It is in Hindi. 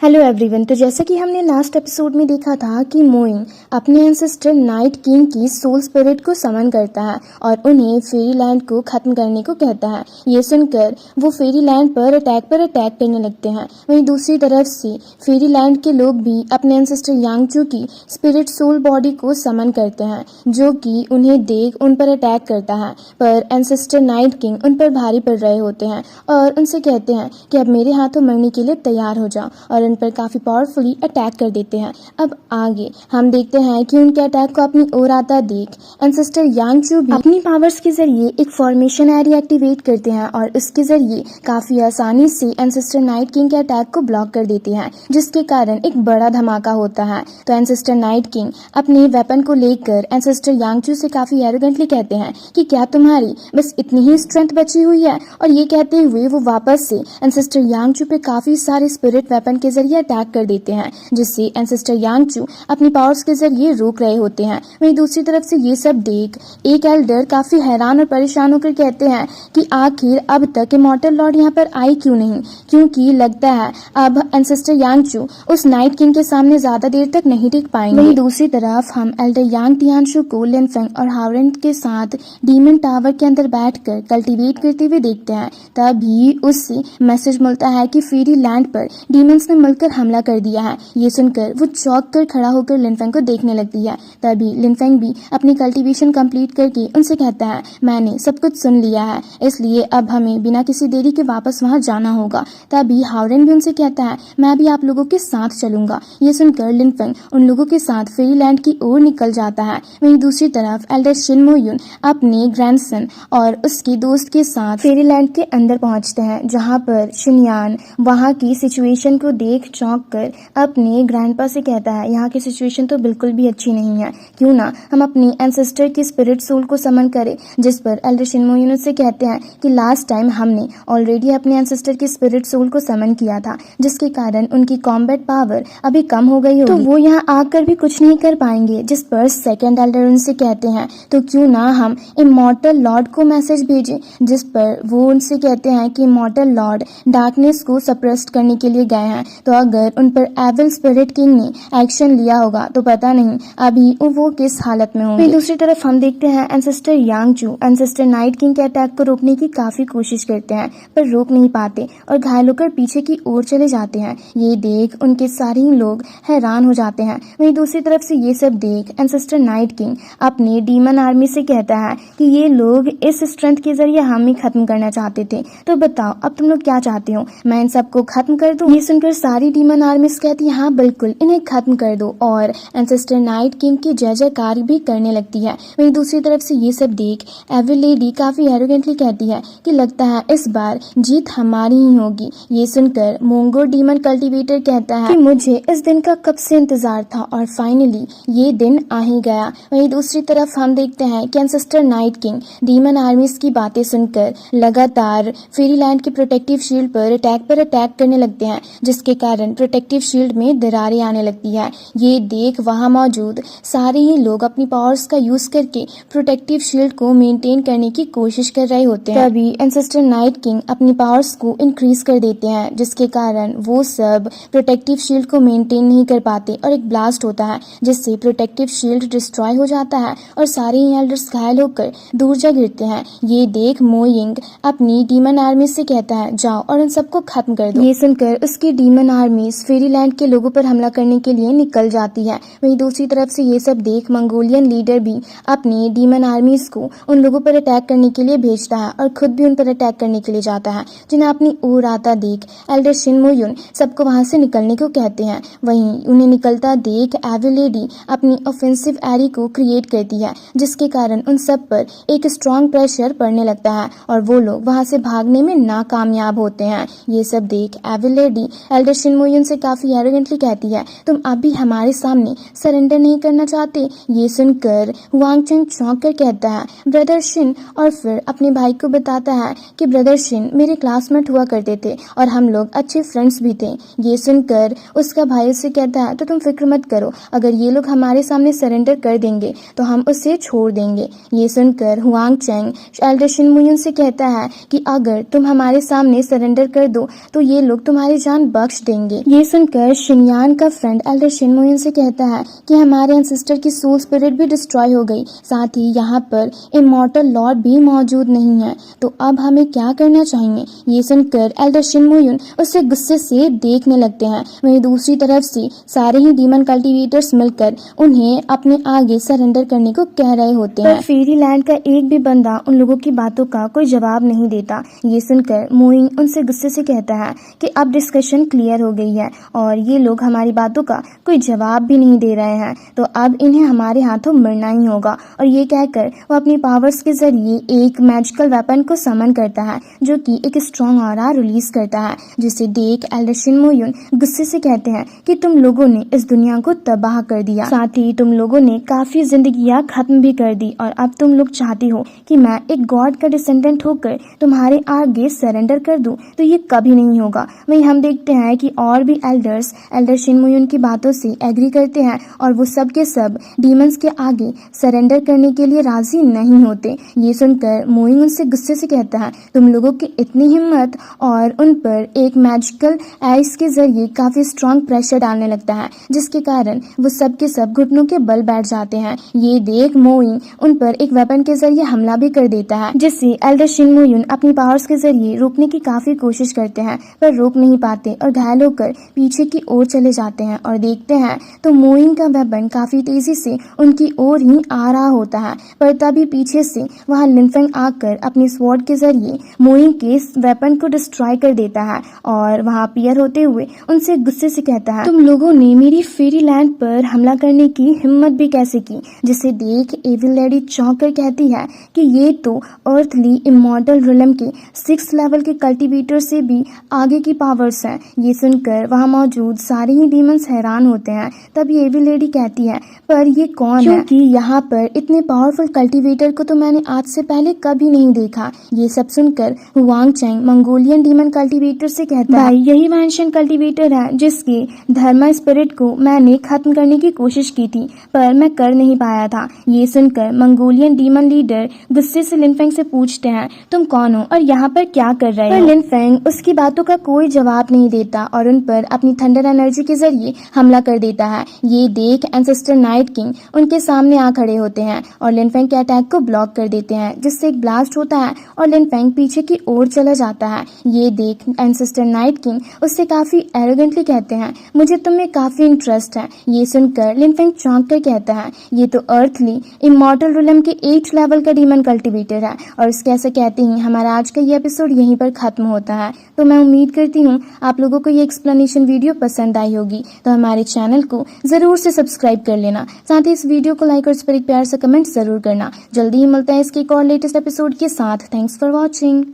Hello everyone. तो जैसा कि हमने लास्ट एपिसोड में देखा था कि मोइंग अपने एंसेस्टर नाइट किंग की सोल स्पिरिट को समन करता है और उन्हें फेरी लैंड को खत्म करने को कहता है। ये सुनकर वो फेरी लैंड पर अटैक करने लगते हैं। वहीं दूसरी तरफ से फेरी लैंड के लोग भी अपने एंसेस्टर यांगचू की स्पिरिट सोल बॉडी को समन करते हैं, जो कि उन्हें देख उन पर अटैक करता है। पर एंसेस्टर नाइट किंग उन पर भारी पड़ रहे होते हैं और उनसे कहते हैं कि अब मेरे हाथों मरने के लिए तैयार हो जाओ, और उन पर काफी पावरफुली अटैक कर देते हैं। अब आगे हम देखते हैं कि उनके अटैक को अपनी ओर आता देख एंसेस्टर यांगचू भी अपनी पावर्स के जरिए एक फॉर्मेशन एरिया एक्टिवेट करते हैं और उसके जरिए काफी आसानी से एंसेस्टर नाइट किंग के अटैक को ब्लॉक कर देते हैं, जिसके कारण एक बड़ा धमाका होता है। तो एंसेस्टर नाइट किंग अपने वेपन को लेकर एंसेस्टर यांगचू से काफी एरोगेंटली कहते हैं कि क्या तुम्हारी बस इतनी ही स्ट्रेंथ बची हुई है। और ये कहते हुए वो वापस से एंसेस्टर यांगचू पे काफी सारे स्पिरिट वेपन के जरिए अटैक कर देते हैं, जिससे एंसेस्टर यांगचू अपनी पावर्स के जरिए रोक रहे होते हैं। वहीं दूसरी तरफ से ये सब देख एक एल्डर काफी हैरान और परेशान होकर कहते हैं कि आखिर अब तक इमॉर्टल लॉर्ड यहाँ पर आई क्यों नहीं, क्योंकि लगता है अब एंसेस्टर यांगचू उस नाइट किंग के सामने ज्यादा देर तक नहीं टिक पाएंगे। वहीं दूसरी तरफ हम एल्डर यांग तियानशु को लिनफेंग और हावरेन के साथ डीमन टावर के अंदर बैठकर कल्टीवेट करते हुए देखते हैं। तभी उससे मैसेज मिलता है कि फेरी लैंड पर डीमंस ने मिलकर हमला कर दिया है। ये सुनकर वो चौंक कर खड़ा होकर लिनफेंग को देखने लगती है। तभी लिनफेंग भी अपनी कल्टीवेशन कंप्लीट करके उनसे कहता है, मैंने सब कुछ सुन लिया है, इसलिए अब हमें बिना किसी देरी के वापस वहां जाना होगा। तभी हावरेन भी उनसे कहता है, मैं भी आप लोगों के साथ चलूंगा। ये सुनकर लिनफेंग उन लोगों के साथ फेरी लैंड की ओर निकल जाता है। वहीं दूसरी तरफ एल्डर शिनमो युन अपने ग्रैंडसन और उसके दोस्त के साथ फेरी लैंड के अंदर पहुंचते हैं, जहां पर शिनयान वहां की सिचुएशन को देख चौंक कर अपने ग्रैंडपा से कहता है, यहाँ की सिचुएशन तो बिल्कुल भी अच्छी नहीं है, क्यों ना हम अपनी एंसेस्टर की स्पिरिट सोल को समन करें। जिस पर एल्डर शिनमो युन से कहते हैं कि लास्ट टाइम हमने ऑलरेडी अपने एंसेस्टर की स्पिरिट सोल को समन किया था, जिसके कारण उनकी कॉम्बैट पावर अभी कम हो गई होगी, तो वो यहाँ आकर भी कुछ नहीं कर पाएंगे। जिस पर सेकंड एल्डर उनसे कहते हैं, तो क्यों ना हम इमॉर्टल लॉर्ड को मैसेज भेजें। जिस पर वो उनसे कहते हैं कि इमॉर्टल लॉर्ड डार्कनेस को सप्रेस करने के लिए गए हैं, तो अगर उन पर एविल स्पिरिट किंग ने एक्शन लिया होगा तो पता नहीं अभी वो किस हालत में होंगे। दूसरी तरफ हम देखते हैं एंसेस्टर यांगचू एंसेस्टर नाइट किंग के अटैक को रोकने की काफी कोशिश करते हैं, पर रोक नहीं पाते और घायल होकर पीछे की ओर चले जाते हैं। ये देख उनके सारे ही लोग हैरान हो जाते हैं। वहीं दूसरी तरफ से ये सब देख एंसेस्टर नाइट किंग अपने डीमन आर्मी से कहता है कि ये लोग इस स्ट्रेंथ के जरिए हम ही खत्म करना चाहते थे, तो बताओ अब तुम लोग क्या चाहते हो, मैं इन सबको खत्म कर दूं। ये सुनकर सारी डीमन आर्मीज कहती है, हाँ बिल्कुल इन्हें खत्म कर दो, और एंसेस्टर नाइट किंग की जय जयकार भी करने लगती है। वहीं दूसरी तरफ से ये सब देख एविल लेडी काफी एरोगेंटली कहती है कि लगता है इस बार जीत हमारी ही होगी। ये सुनकर मोंगो डीमन कल्टीवेटर कहता है कि मुझे इस दिन का कब से इंतजार था और फाइनली ये दिन आ ही गया। वहीं दूसरी तरफ हम देखते हैं कि एंसेस्टर नाइट किंग डीमन आर्मीज की बातें सुनकर लगातार फेरी लैंड के प्रोटेक्टिव शील्ड पर अटैक करने लगते हैं, जिसके कारण प्रोटेक्टिव शील्ड में दरारें आने लगती है। ये देख वहां मौजूद सारे ही लोग अपनी पावर्स का यूज करके प्रोटेक्टिव शील्ड को मेंटेन करने की कोशिश कर रहे होते हैं। तभी एंसेस्टर नाइट किंग अपनी पावर्स को इंक्रीज कर देते हैं, जिसके कारण वो सब प्रोटेक्टिव शील्ड को मेंटेन नहीं कर पाते और एक ब्लास्ट होता है, जिससे प्रोटेक्टिव शील्ड डिस्ट्रॉय हो जाता है और सारे ही एल्डर्स घायल होकर दूर जा गिरते हैं। ये देख मोइंग अपनी डीमन आर्मी से कहता है, जाओ और इन सबको खत्म कर दो। ये सुनकर उसकी डीमन आर्मी फेरी लैंड के लोगों पर हमला करने के लिए निकल जाती है। वहीं दूसरी तरफ से ये सब देख मंगोलियन लीडर भी अपनी डीमन आर्मीज को उन लोगों पर अटैक करने के लिए भेजता है और खुद भी उन पर अटैक करने के लिए जाता है, जिन्हें अपनी ओर आता देख एल्डर शिनमो युन सबको वहां से निकलने को कहते हैं। वहीं उन्हें निकलता देख एविल लेडी अपनी ऑफेंसिव एरी को क्रिएट करती है, जिसके कारण उन सब पर एक स्ट्रॉन्ग प्रेशर पड़ने लगता है और वो लोग वहां से भागने में नाकामयाब होते हैं। ये सब देख एविल लेडी एल्डर शिनमो युन से काफी एरोगेंटली कहती है, तुम अभी हमारे सामने सरेंडर नहीं करना चाहते। ये सुनकर हुआंग चंग चौंक कर कहता है, ब्रदर शिन, और फिर अपने भाई को बताता है कि ब्रदर शिन मेरे क्लासमेट हुआ करते थे और हम लोग अच्छे फ्रेंड्स भी थे। ये सुनकर उसका भाई उससे कहता है, तो तुम फिक्र मत करो, अगर ये लोग हमारे सामने सरेंडर कर देंगे तो हम उसे छोड़ देंगे। ये सुनकर हुआंग चैंग एल्डर शिनमो युन से कहता है कि अगर तुम हमारे सामने सरेंडर कर दो तो ये लोग तुम्हारी जान बख्श देंगे। देंगे। ये सुनकर शिनयान का फ्रेंड एल्डर शिनमुयन से कहता है कि हमारे एंसेस्टर की सोल स्पिरिट भी डिस्ट्रॉय हो गई, साथ ही यहाँ पर इमॉर्टल लॉर्ड भी मौजूद नहीं है, तो अब हमें क्या करना चाहिए। ये सुनकर एल्डर शिनमुयन उससे गुस्से से देखने लगते हैं। वहीं दूसरी तरफ से सारे ही डीमन कल्टीवेटर्स मिलकर उन्हें अपने आगे सरेंडर करने को कह रहे होते हैं, पर फेरीलैंड का एक भी बंदा उन लोगों की बातों का कोई जवाब नहीं देता। ये सुनकर मोइंग उनसे गुस्से से कहता है कि अब डिस्कशन क्लियर हो गई है और ये लोग हमारी बातों का कोई जवाब भी नहीं दे रहे हैं, तो अब इन्हें हमारे हाथों मरना ही होगा। और ये कहकर वो अपनी पावर्स के जरिए एक मैजिकल वेपन को समन करता है जो कि एक स्ट्रॉन्ग ऑरा रिलीज करता है, जिसे देख एल्डर शिनमुयन गुस्से से कहते हैं कि तुम लोगों ने इस दुनिया को तबाह कर दिया, साथ ही तुम लोगों ने काफी जिंदगियां खत्म भी कर दी, और अब तुम लोग चाहती हो कि मैं एक गॉड का डिसेंडेंट होकर तुम्हारे आगे सरेंडर कर दूं, तो ये कभी नहीं होगा। वहीं हम देखते हैं कि और भी एल्डर्स एल्डर शिनमुयन की बातों से एग्री करते हैं और वो सब के सब डीमंस के आगे सरेंडर करने के लिए राजी नहीं होते। ये सुनकर मोइंग उनसे गुस्से से कहता है तुम लोगों की इतनी हिम्मत, और उन पर एक मैजिकल आइस के जरिए काफी स्ट्रॉन्ग प्रेशर डालने लगता है, जिसके कारण वो सब के सब घुटनों के बल बैठ जाते हैं। ये देख मोइंग उन पर एक वेपन के जरिए हमला भी कर देता है, जिससे एल्डर शिनमुयन अपनी पावर्स के जरिए रोकने की काफी कोशिश करते हैं, पर रोक नहीं पाते और घायल होकर पीछे की ओर चले जाते हैं। और देखते हैं तो मोइंग का वेपन काफी तेजी से उनकी ओर ही आ रहा होता है, पर तभी पीछे से वहां लिनफेंग आकर अपनी स्वॉर्ड के जरिए मोइंग के वेपन को डिस्ट्रॉय कर देता है और वहां अपीयर होते हुए उनसे गुस्से से कहता है तुम लोगों ने मेरी फेरीलैंड पर हमला करने की हिम्मत भी कैसे की। जिसे देख एविल लेडी चौंक कर कहती है कि ये तो अर्थली इमॉर्टल रिलम के 6 लेवल के कल्टीवेटर से भी आगे की पावर्स हैं। ये सुनकर वहां मौजूद सारे ही डीमंस हैरान होते हैं। तभी एविल लेडी कहती है पर ये कौन है, क्योंकि यहाँ पर इतने पावरफुल कल्टीवेटर को तो मैंने आज से पहले कभी नहीं देखा। ये सब सुनकर Huang Chang Mongolian demon cultivator से कहता है भाई यही वह एंशिएंट कल्टीवेटर है जिसके धर्मा स्पिरिट को मैंने खत्म करने की कोशिश की थी, पर मैं कर नहीं पाया था। ये सुनकर मंगोलियन डीमन लीडर गुस्से से लिनफेंग से पूछते हैं तुम कौन हो और यहाँ पर क्या कर रहे हो। पर लिनफेंग उसकी बातों का कोई जवाब नहीं देता और उन पर अपनी थंडर एनर्जी के जरिए हमला कर देता है। ये देख एंसेस्टर नाइट किंग उनके सामने आ खड़े होते हैं और लिनफेंग के अटैक को ब्लॉक कर देते हैं, जिससे एक ब्लास्ट होता है और लिनफेंग पीछे की ओर चला जाता है। ये देख एंसेस्टर नाइट किंग उससे काफी एरोगेंटली कहते हैं मुझे तुम में काफी इंटरेस्ट है। ये सुनकर लिनफेंग चौंक कर कहता है ये तो अर्थली इमॉर्टल रिलम के 8 लेवल का डीमन कल्टीवेटर है। और इसके ऐसे कहते ही हमारा आज का ये एपिसोड यहीं पर खत्म होता है। तो मैं उम्मीद करती हूँ आप लोगों को ये एक्सप्लेनेशन वीडियो पसंद आई होगी, तो हमारे चैनल को जरूर से सब्सक्राइब कर लेना, साथ ही इस वीडियो को लाइक और इस पर एक प्यार से कमेंट जरूर करना। जल्दी ही मिलता है इसके एक और लेटेस्ट एपिसोड के साथ। Thanks for watching.